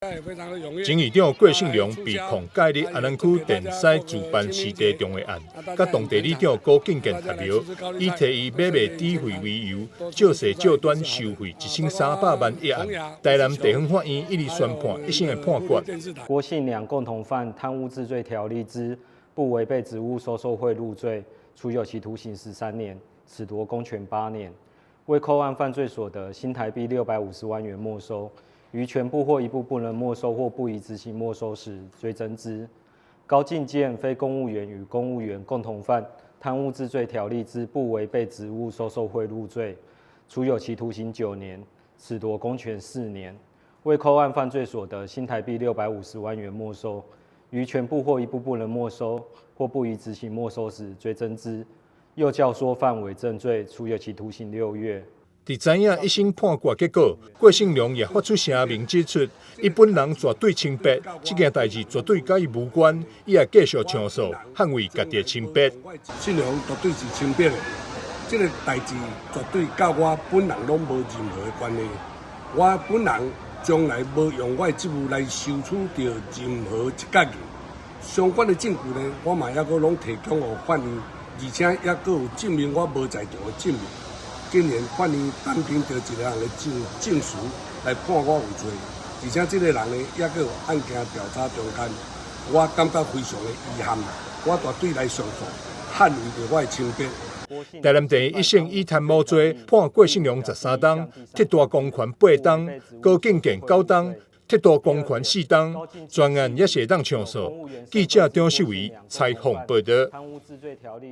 前议长郭信良被控介入安南区电西自办市地中的案，甲当地里长高敬建合流，以提伊买卖智慧为由，照势照短收贿1300万一案。台南地方法院一律宣判一审的判决。郭信良共同犯贪污治罪条例之不违背职务收受贿赂罪，处有期徒刑13年，褫夺公权8年。为扣案犯罪所得新台币650万元没收。于全部或一部不能没收或不宜执行没收时，追征之。高进健非公务员与公务员共同犯贪污治罪条例之不违背职务收受贿赂罪，处有期徒刑9年，褫夺公权4年。为扣案犯罪所得新台币650万元没收，于全部或一部不能没收或不宜执行没收时，追征之。又教唆犯伪证罪，处有期徒刑6月。伫知影一审判决结果，郭信良也发出声明指出，伊本人绝对清白，这件代志绝对甲伊无关，伊也继续上诉，捍卫家己的清白。信良绝对是清白的，这个代志绝对甲我本人拢无任何的关系。我本人从来无用我的职务来收取到任何一角银。相关的证据呢，我嘛还阁拢提供给法院，而且还阁有证明我无在场的证明。今年法院单凭着一个人的证词来判我有罪，而且这个人呢，也阁有案件调查中间，我感觉非常的遗憾，我绝对来上诉，捍卫着我的清白。台南地院一审以贪污罪判郭信良13档，铁大公权8档，高敬健9档，铁大公权4档。专案也是会当上诉。记者张秀仪采访报道。